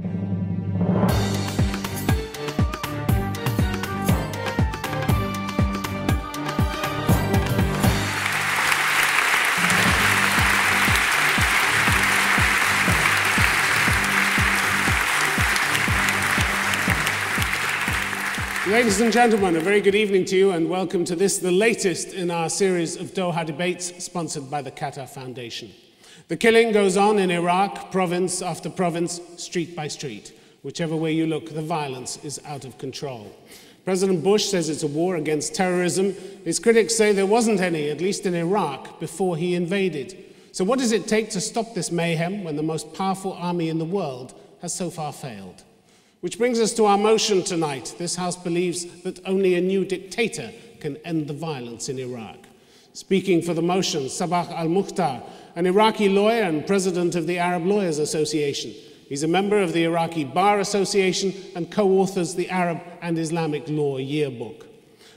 Ladies and gentlemen, a very good evening to you and welcome to this, the latest in our series of Doha debates sponsored by the Qatar Foundation. The killing goes on in Iraq, province after province, street by street. Whichever way you look, the violence is out of control. President Bush says it's a war against terrorism. His critics say there wasn't any, at least in Iraq, before he invaded. So what does it take to stop this mayhem when the most powerful army in the world has so far failed? Which brings us to our motion tonight. This House believes that only a new dictator can end the violence in Iraq. Speaking for the motion, Sabah al-Mukhtar, an Iraqi lawyer and president of the Arab Lawyers Association. He's a member of the Iraqi Bar Association and co-authors the Arab and Islamic Law Yearbook.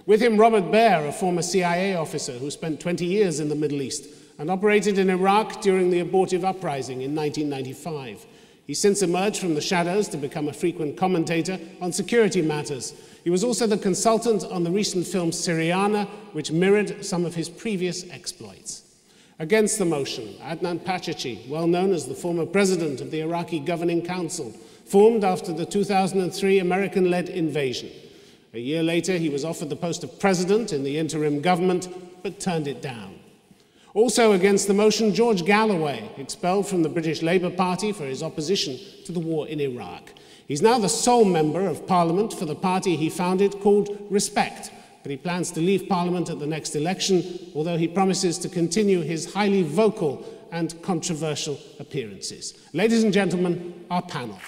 With him, Robert Baer, a former CIA officer who spent 20 years in the Middle East and operated in Iraq during the abortive uprising in 1995. He since emerged from the shadows to become a frequent commentator on security matters. He was also the consultant on the recent film Syriana, which mirrored some of his previous exploits. Against the motion, Adnan Pachachi, well known as the former president of the Iraqi Governing Council, formed after the 2003 American-led invasion. A year later, he was offered the post of president in the interim government, but turned it down. Also against the motion, George Galloway, expelled from the British Labour Party for his opposition to the war in Iraq. He's now the sole member of Parliament for the party he founded called Respect, but he plans to leave Parliament at the next election, although he promises to continue his highly vocal and controversial appearances. Ladies and gentlemen, our panel.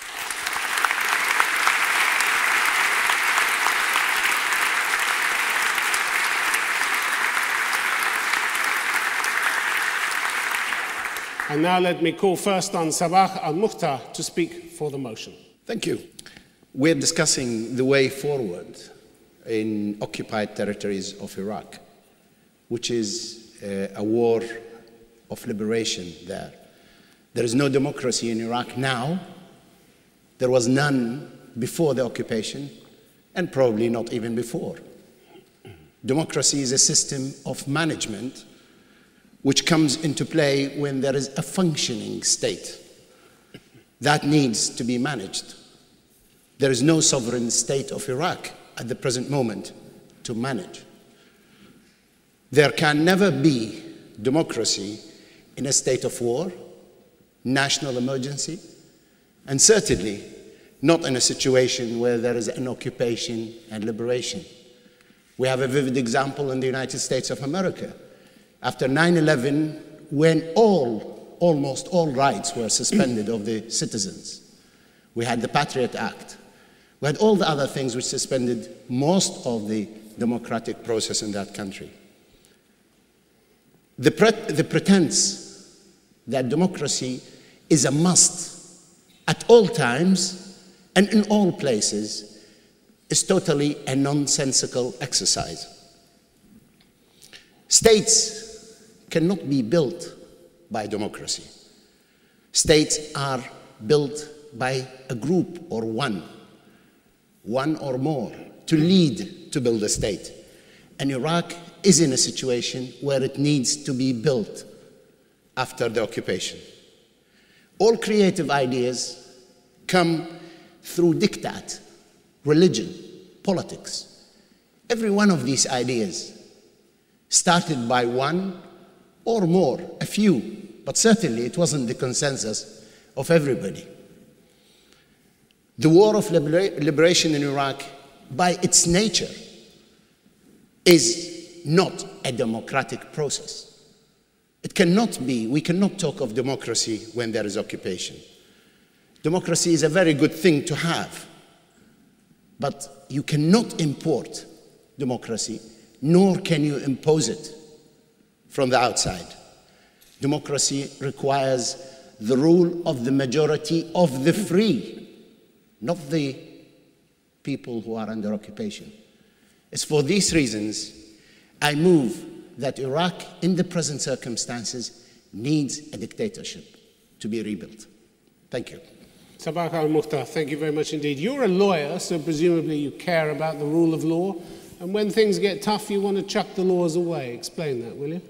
And now let me call first on Sabah al-Mukhtar to speak for the motion. Thank you. We're discussing the way forward in occupied territories of Iraq, which is a war of liberation there. There is no democracy in Iraq now. There was none before the occupation, and probably not even before. Democracy is a system of management which comes into play when there is a functioning state that needs to be managed. There is no sovereign state of Iraq at the present moment to manage. There can never be democracy in a state of war, national emergency, and certainly not in a situation where there is an occupation and liberation. We have a vivid example in the United States of America. After 9/11, when almost all rights were suspended of the citizens, we had the Patriot Act. We had all the other things which suspended most of the democratic process in that country. The pretense that democracy is a must at all times and in all places is totally a nonsensical exercise. States cannot be built by democracy. States are built by a group or one or more, to lead to build a state. And Iraq is in a situation where it needs to be built after the occupation. All creative ideas come through diktat, religion, politics. Every one of these ideas started by one or more, a few, but certainly it wasn't the consensus of everybody. The war of liberation in Iraq, by its nature, is not a democratic process. It cannot be. We cannot talk of democracy when there is occupation. Democracy is a very good thing to have, but you cannot import democracy, nor can you impose it from the outside. Democracy requires the rule of the majority of the free, not the people who are under occupation. It's for these reasons I move that Iraq, in the present circumstances, needs a dictatorship to be rebuilt. Thank you. Sabah al-Mukhtar, thank you very much indeed. You're a lawyer, so presumably you care about the rule of law. And when things get tough, you want to chuck the laws away. Explain that, will you?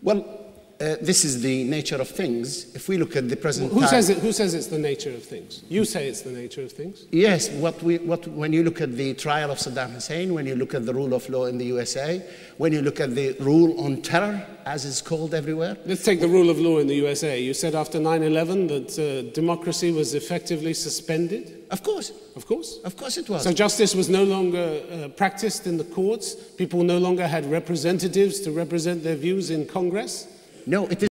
Well, this is the nature of things. If we look at the present Who time... says it's the nature of things? You say it's the nature of things. Yes, when you look at the trial of Saddam Hussein, when you look at the rule of law in the USA, when you look at the rule on terror, as it's called everywhere. Let's take the rule of law in the USA. You said after 9/11 that democracy was effectively suspended. Of course. Of course? Of course it was. So justice was no longer practiced in the courts? People no longer had representatives to represent their views in Congress? No, it is